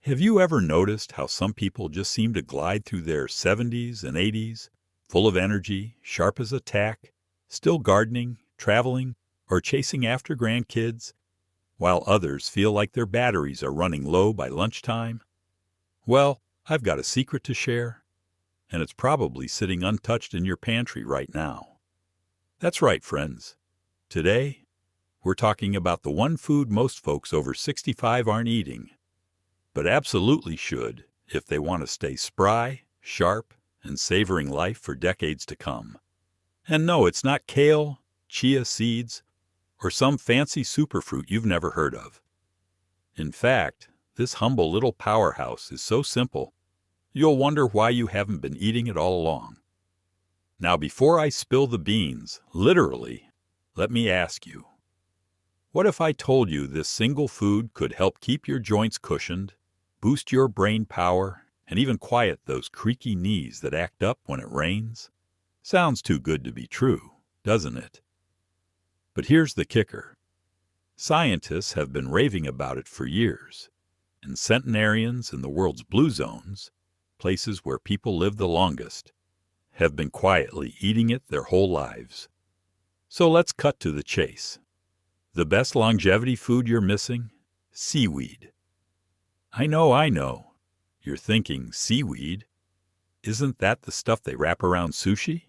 Have you ever noticed how some people just seem to glide through their 70s and 80s, full of energy, sharp as a tack, still gardening, traveling, or chasing after grandkids, while others feel like their batteries are running low by lunchtime? Well, I've got a secret to share, and it's probably sitting untouched in your pantry right now. That's right, friends. Today, we're talking about the one food most folks over 65 aren't eating, but absolutely should if they want to stay spry, sharp, and savoring life for decades to come. And no, it's not kale, chia seeds, or some fancy superfruit you've never heard of. In fact, this humble little powerhouse is so simple, you'll wonder why you haven't been eating it all along. Now, before I spill the beans, literally, let me ask you, what if I told you this single food could help keep your joints cushioned, boost your brain power, and even quiet those creaky knees that act up when it rains? Sounds too good to be true, doesn't it? But here's the kicker. Scientists have been raving about it for years, and centenarians in the world's blue zones, places where people live the longest, have been quietly eating it their whole lives. So let's cut to the chase. The best longevity food you're missing? Seaweed. I know. You're thinking, seaweed? Isn't that the stuff they wrap around sushi?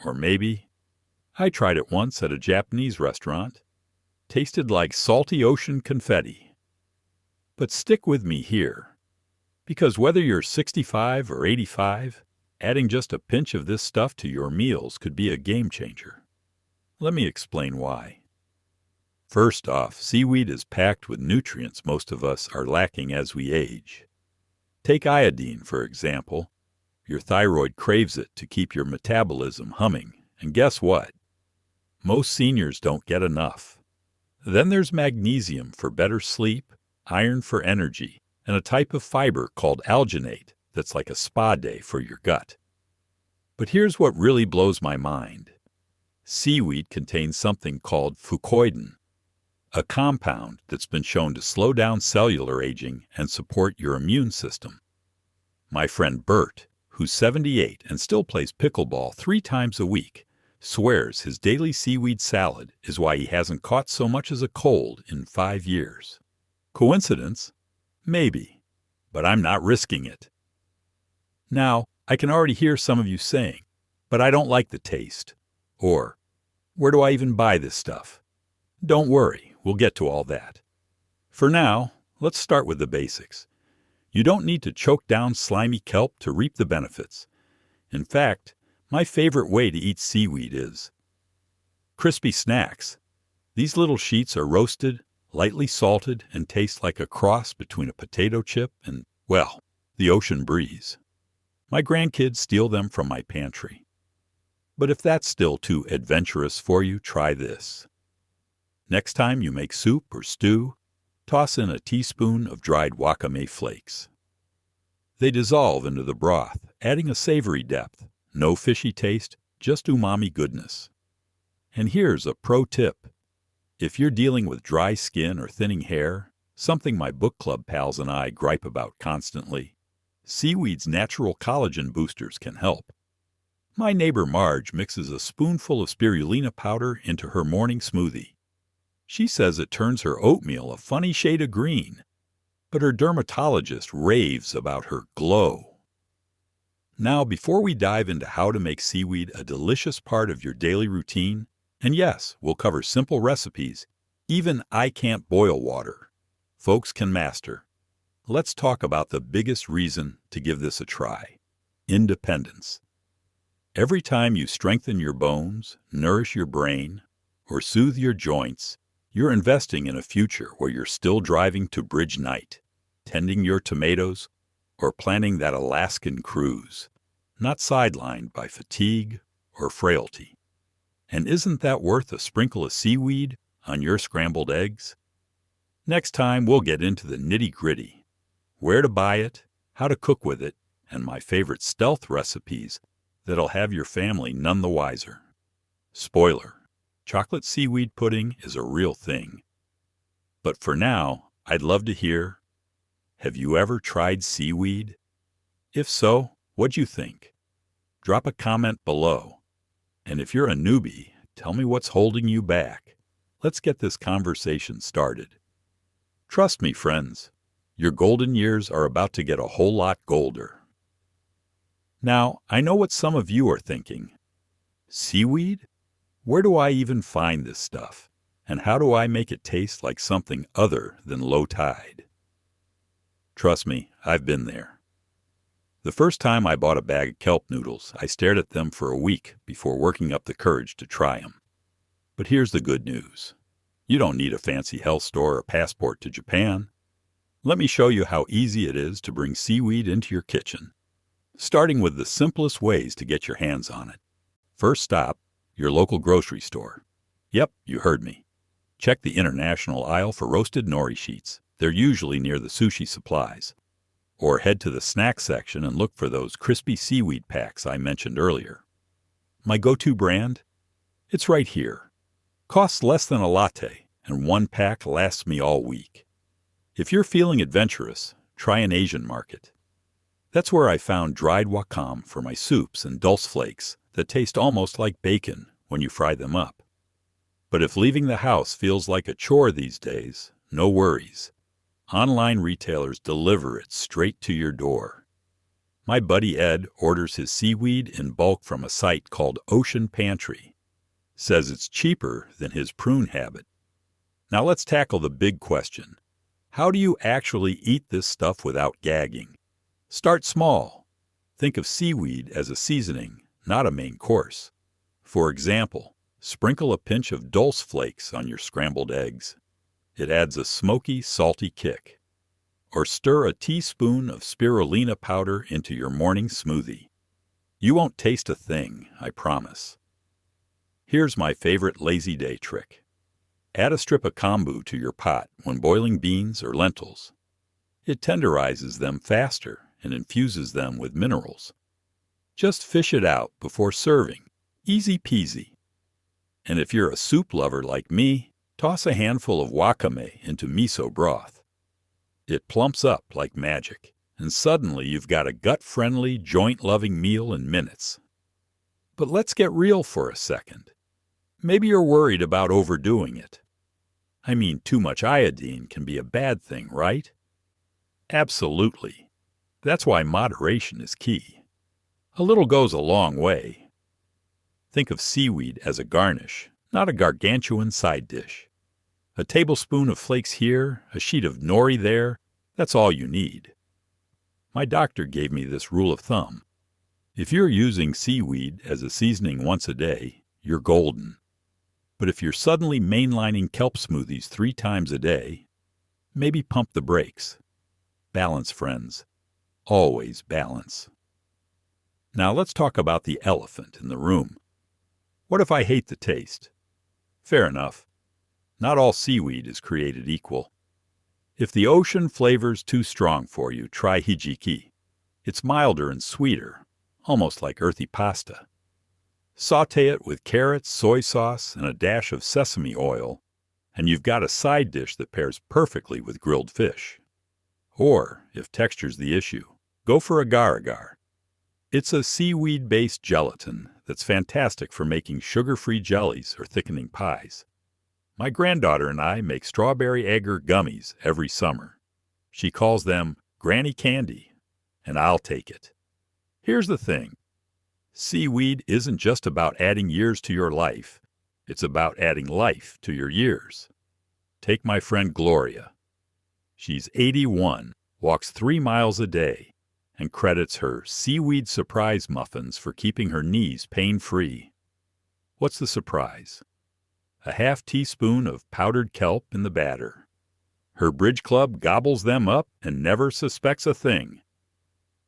Or maybe, I tried it once at a Japanese restaurant. Tasted like salty ocean confetti. But stick with me here, because whether you're 65 or 85, adding just a pinch of this stuff to your meals could be a game changer. Let me explain why. First off, seaweed is packed with nutrients most of us are lacking as we age. Take iodine, for example. Your thyroid craves it to keep your metabolism humming, and guess what? Most seniors don't get enough. Then there's magnesium for better sleep, iron for energy, and a type of fiber called alginate that's like a spa day for your gut. But here's what really blows my mind. Seaweed contains something called fucoidan, a compound that's been shown to slow down cellular aging and support your immune system. My friend Bert, who's 78 and still plays pickleball 3 times a week, swears his daily seaweed salad is why he hasn't caught so much as a cold in 5 years. Coincidence? Maybe, but I'm not risking it. Now, I can already hear some of you saying, but I don't like the taste. Or, where do I even buy this stuff? Don't worry, we'll get to all that. For now, let's start with the basics. You don't need to choke down slimy kelp to reap the benefits. In fact, my favorite way to eat seaweed is crispy snacks. These little sheets are roasted, lightly salted, and taste like a cross between a potato chip and, well, the ocean breeze. My grandkids steal them from my pantry. But if that's still too adventurous for you, try this. Next time you make soup or stew, toss in a teaspoon of dried wakame flakes. They dissolve into the broth, adding a savory depth, no fishy taste, just umami goodness. And here's a pro tip. If you're dealing with dry skin or thinning hair, something my book club pals and I gripe about constantly, seaweed's natural collagen boosters can help. My neighbor Marge mixes a spoonful of spirulina powder into her morning smoothie. She says it turns her oatmeal a funny shade of green, but her dermatologist raves about her glow. Now, before we dive into how to make seaweed a delicious part of your daily routine, and yes, we'll cover simple recipes, even I can't boil water, folks can master, let's talk about the biggest reason to give this a try: independence. Every time you strengthen your bones, nourish your brain, or soothe your joints, you're investing in a future where you're still driving to Bridge Night, tending your tomatoes, or planning that Alaskan cruise, not sidelined by fatigue or frailty. And isn't that worth a sprinkle of seaweed on your scrambled eggs? Next time we'll get into the nitty-gritty, where to buy it, how to cook with it, and my favorite stealth recipes that'll have your family none the wiser. Spoiler: chocolate seaweed pudding is a real thing. But for now, I'd love to hear, Have you ever tried seaweed? If so, what'd you think? Drop a comment below. And if you're a newbie, tell me what's holding you back. Let's get this conversation started. Trust me, friends, your golden years are about to get a whole lot golder. Now, I know what some of you are thinking. Seaweed? Where do I even find this stuff? And how do I make it taste like something other than low tide? Trust me, I've been there. The first time I bought a bag of kelp noodles, I stared at them for a week before working up the courage to try them. But here's the good news. You don't need a fancy health store or passport to Japan. Let me show you how easy it is to bring seaweed into your kitchen, starting with the simplest ways to get your hands on it. First stop, your local grocery store. Yep, you heard me. Check the International aisle for roasted nori sheets. They're usually near the sushi supplies. Or head to the snack section and look for those crispy seaweed packs I mentioned earlier. My go-to brand? It's right here. Costs less than a latte, and one pack lasts me all week. If you're feeling adventurous, try an Asian market. That's where I found dried wakame for my soups and dulse flakes that taste almost like bacon when you fry them up. But if leaving the house feels like a chore these days, no worries. Online retailers deliver it straight to your door. My buddy Ed orders his seaweed in bulk from a site called Ocean Pantry. Says it's cheaper than his prune habit. Now let's tackle the big question. How do you actually eat this stuff without gagging? Start small. Think of seaweed as a seasoning, not a main course. For example, sprinkle a pinch of dulse flakes on your scrambled eggs. It adds a smoky, salty kick. Or stir a teaspoon of spirulina powder into your morning smoothie. You won't taste a thing, I promise. Here's my favorite lazy day trick. Add a strip of kombu to your pot when boiling beans or lentils. It tenderizes them faster and infuses them with minerals. Just fish it out before serving. Easy peasy. And if you're a soup lover like me, toss a handful of wakame into miso broth. It plumps up like magic, and suddenly you've got a gut-friendly, joint-loving meal in minutes. But let's get real for a second. Maybe you're worried about overdoing it. I mean, too much iodine can be a bad thing, right? Absolutely. That's why moderation is key. A little goes a long way. Think of seaweed as a garnish, not a gargantuan side dish. A tablespoon of flakes here, a sheet of nori there, that's all you need. My doctor gave me this rule of thumb. If you're using seaweed as a seasoning once a day, you're golden. But if you're suddenly mainlining kelp smoothies 3 times a day, maybe pump the brakes. Balance, friends. Always balance. Now let's talk about the elephant in the room. What if I hate the taste? Fair enough. Not all seaweed is created equal. If the ocean flavor's too strong for you, try hijiki. It's milder and sweeter, almost like earthy pasta. Sauté it with carrots, soy sauce, and a dash of sesame oil, and you've got a side dish that pairs perfectly with grilled fish. Or, if texture's the issue, go for agar-agar. It's a seaweed-based gelatin that's fantastic for making sugar-free jellies or thickening pies. My granddaughter and I make strawberry agar gummies every summer. She calls them Granny Candy, and I'll take it. Here's the thing. Seaweed isn't just about adding years to your life. It's about adding life to your years. Take my friend Gloria. She's 81, walks 3 miles a day, and credits her seaweed surprise muffins for keeping her knees pain-free. What's the surprise? A half teaspoon of powdered kelp in the batter. Her bridge club gobbles them up and never suspects a thing.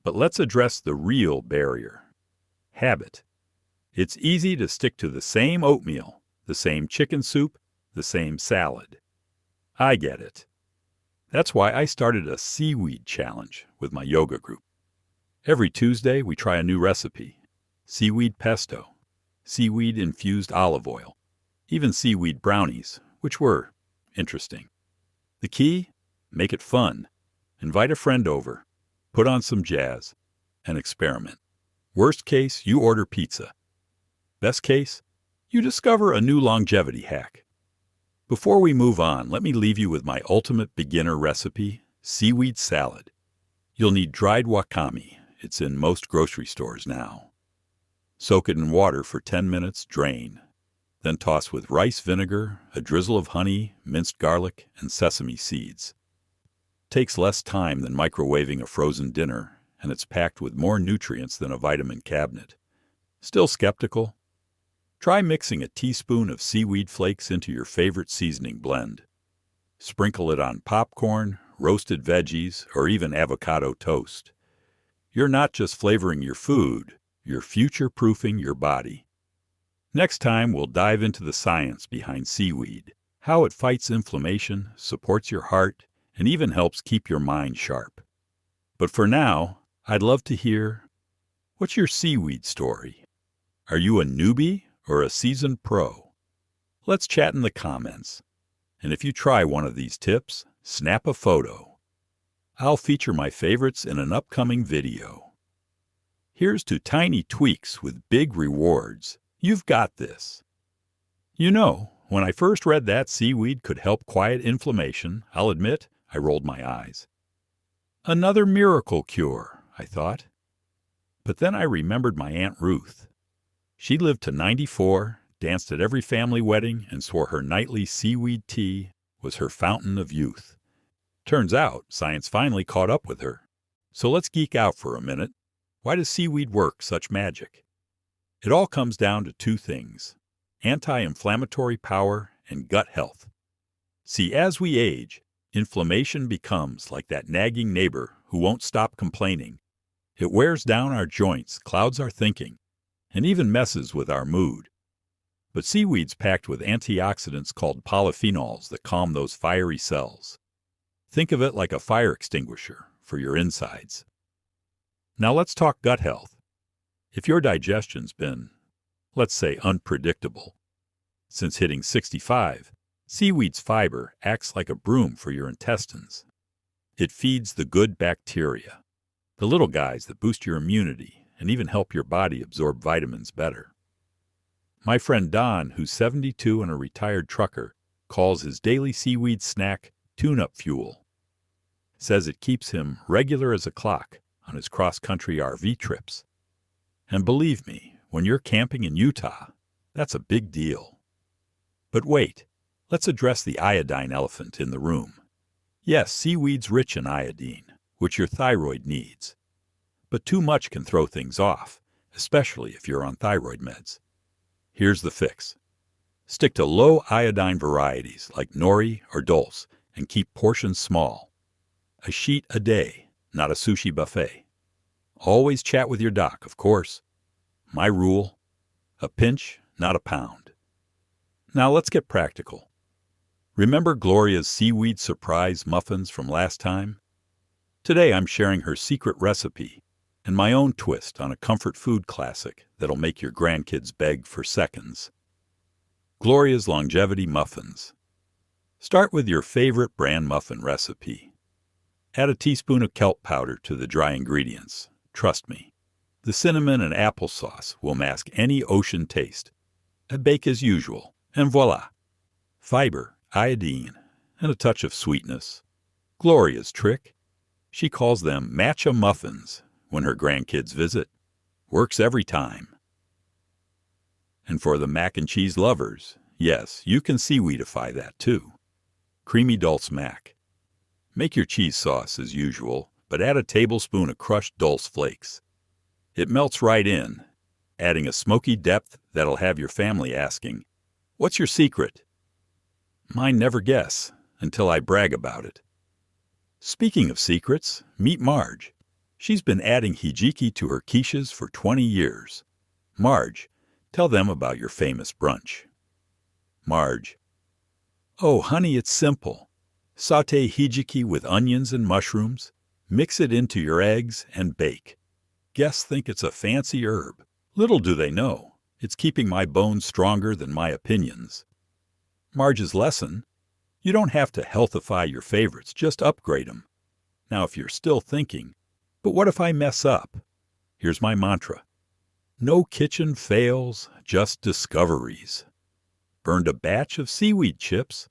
But let's address the real barrier. Habit. It's easy to stick to the same oatmeal, the same chicken soup, the same salad. I get it. That's why I started a seaweed challenge with my yoga group. Every Tuesday, we try a new recipe. Seaweed pesto, seaweed-infused olive oil, even seaweed brownies, which were interesting. The key? Make it fun. Invite a friend over, put on some jazz, and experiment. Worst case, you order pizza. Best case, you discover a new longevity hack. Before we move on, let me leave you with my ultimate beginner recipe, seaweed salad. You'll need dried wakame. It's in most grocery stores now. Soak it in water for 10 minutes, drain. Then toss with rice vinegar, a drizzle of honey, minced garlic, and sesame seeds. Takes less time than microwaving a frozen dinner, and it's packed with more nutrients than a vitamin cabinet. Still skeptical? Try mixing a teaspoon of seaweed flakes into your favorite seasoning blend. Sprinkle it on popcorn, roasted veggies, or even avocado toast. You're not just flavoring your food, you're future-proofing your body. Next time, we'll dive into the science behind seaweed, how it fights inflammation, supports your heart, and even helps keep your mind sharp. But for now, I'd love to hear, what's your seaweed story? Are you a newbie or a seasoned pro? Let's chat in the comments. And if you try one of these tips, snap a photo. I'll feature my favorites in an upcoming video. Here's to tiny tweaks with big rewards. You've got this. You know, when I first read that seaweed could help quiet inflammation, I'll admit, I rolled my eyes. Another miracle cure, I thought. But then I remembered my Aunt Ruth. She lived to 94, danced at every family wedding, and swore her nightly seaweed tea was her fountain of youth. Turns out, science finally caught up with her. So let's geek out for a minute. Why does seaweed work such magic? It all comes down to two things: anti-inflammatory power and gut health. See, as we age, inflammation becomes like that nagging neighbor who won't stop complaining. It wears down our joints, clouds our thinking, and even messes with our mood. But seaweed's packed with antioxidants called polyphenols that calm those fiery cells. Think of it like a fire extinguisher for your insides. Now let's talk gut health. If your digestion's been, let's say, unpredictable since hitting 65, seaweed's fiber acts like a broom for your intestines. It feeds the good bacteria, the little guys that boost your immunity and even help your body absorb vitamins better. My friend Don, who's 72 and a retired trucker, calls his daily seaweed snack tune-up fuel. Says it keeps him regular as a clock on his cross-country RV trips. And believe me, when you're camping in Utah, that's a big deal. But wait, let's address the iodine elephant in the room. Yes, seaweed's rich in iodine, which your thyroid needs. But too much can throw things off, especially if you're on thyroid meds. Here's the fix. Stick to low iodine varieties like nori or dulse and keep portions small. A sheet a day, not a sushi buffet. Always chat with your doc, of course. My rule, a pinch, not a pound. Now let's get practical. Remember Gloria's seaweed surprise muffins from last time? Today I'm sharing her secret recipe and my own twist on a comfort food classic that'll make your grandkids beg for seconds. Gloria's Longevity Muffins. Start with your favorite bran muffin recipe. Add a teaspoon of kelp powder to the dry ingredients. Trust me, the cinnamon and applesauce will mask any ocean taste. Bake as usual, and voila! Fiber, iodine, and a touch of sweetness. Gloria's trick? She calls them matcha muffins when her grandkids visit. Works every time. And for the mac and cheese lovers, yes, you can seaweedify that too. Creamy dulse mac. Make your cheese sauce as usual, but add a tablespoon of crushed dulse flakes. It melts right in, adding a smoky depth that'll have your family asking, "What's your secret?" Mine never guess until I brag about it. Speaking of secrets, meet Marge. She's been adding hijiki to her quiches for 20 years. Marge, tell them about your famous brunch. Marge: Oh, honey, it's simple. Sauté hijiki with onions and mushrooms, mix it into your eggs, and bake. Guests think it's a fancy herb. Little do they know, it's keeping my bones stronger than my opinions. Marge's lesson: you don't have to healthify your favorites, just upgrade them. Now, if you're still thinking, but what if I mess up? Here's my mantra. No kitchen fails, just discoveries. Burned a batch of seaweed chips,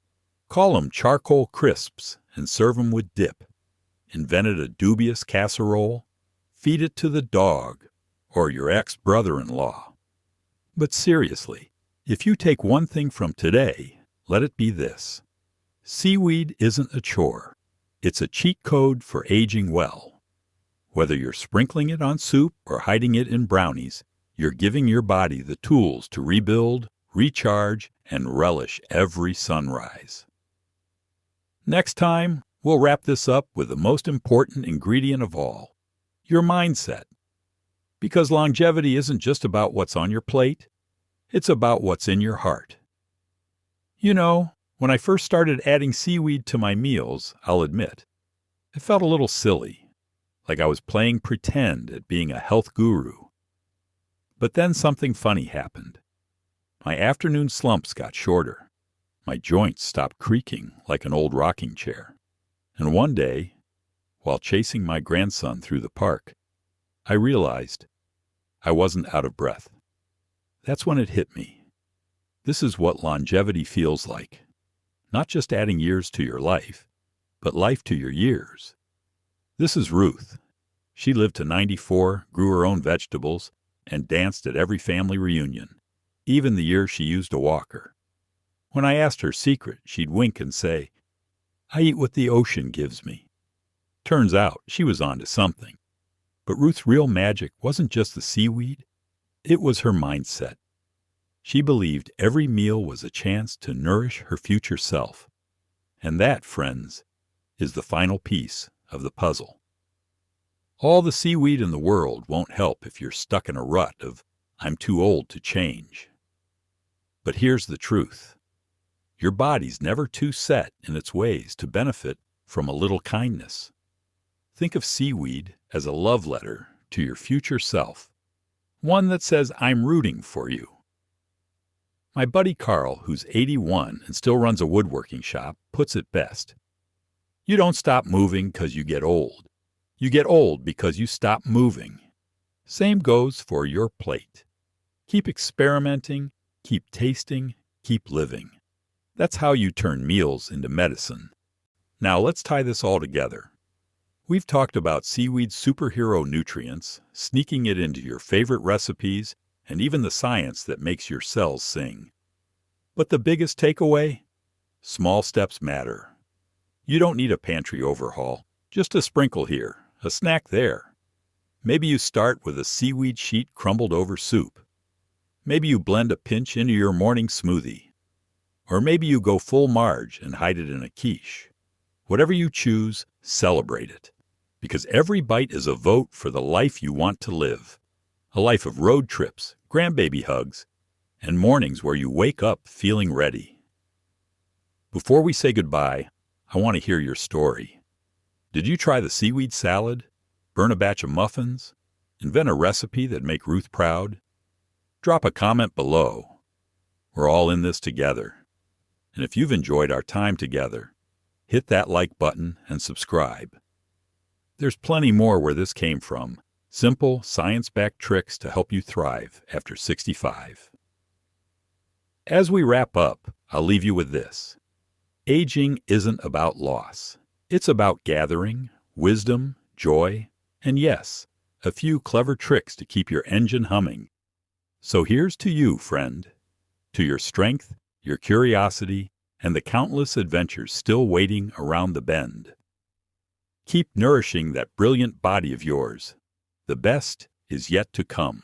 call 'em charcoal crisps, and serve 'em with dip. Invented a dubious casserole, feed it to the dog or your ex-brother-in-law. But seriously, if you take one thing from today, let it be this. Seaweed isn't a chore. It's a cheat code for aging well. Whether you're sprinkling it on soup or hiding it in brownies, you're giving your body the tools to rebuild, recharge, and relish every sunrise. Next time, we'll wrap this up with the most important ingredient of all, your mindset. Because longevity isn't just about what's on your plate, it's about what's in your heart. You know, when I first started adding seaweed to my meals, I'll admit, it felt a little silly, like I was playing pretend at being a health guru. But then something funny happened. My afternoon slumps got shorter. My joints stopped creaking like an old rocking chair. And one day, while chasing my grandson through the park, I realized I wasn't out of breath. That's when it hit me. This is what longevity feels like. Not just adding years to your life, but life to your years. This is Ruth. She lived to 94, grew her own vegetables, and danced at every family reunion, even the year she used a walker. When I asked her secret, she'd wink and say, "I eat what the ocean gives me." Turns out she was onto something. But Ruth's real magic wasn't just the seaweed, it was her mindset. She believed every meal was a chance to nourish her future self. And that, friends, is the final piece of the puzzle. All the seaweed in the world won't help if you're stuck in a rut of, "I'm too old to change." But here's the truth. Your body's never too set in its ways to benefit from a little kindness. Think of seaweed as a love letter to your future self, one that says, "I'm rooting for you." My buddy Carl, who's 81 and still runs a woodworking shop, puts it best. You don't stop moving because you get old. You get old because you stop moving. Same goes for your plate. Keep experimenting, keep tasting, keep living. That's how you turn meals into medicine. Now let's tie this all together. We've talked about seaweed's superhero nutrients, sneaking it into your favorite recipes, and even the science that makes your cells sing. But the biggest takeaway? Small steps matter. You don't need a pantry overhaul, just a sprinkle here, a snack there. Maybe you start with a seaweed sheet crumbled over soup. Maybe you blend a pinch into your morning smoothie. Or maybe you go full Marge and hide it in a quiche. Whatever you choose, celebrate it. Because every bite is a vote for the life you want to live. A life of road trips, grandbaby hugs, and mornings where you wake up feeling ready. Before we say goodbye, I want to hear your story. Did you try the seaweed salad? Burn a batch of muffins? Invent a recipe that'd make Ruth proud? Drop a comment below. We're all in this together. And if you've enjoyed our time together, hit that like button and subscribe. There's plenty more where this came from. Simple, science-backed tricks to help you thrive after 65. As we wrap up, I'll leave you with this. Aging isn't about loss. It's about gathering, wisdom, joy, and yes, a few clever tricks to keep your engine humming. So here's to you, friend. To your strength, your curiosity, and the countless adventures still waiting around the bend. Keep nourishing that brilliant body of yours. The best is yet to come.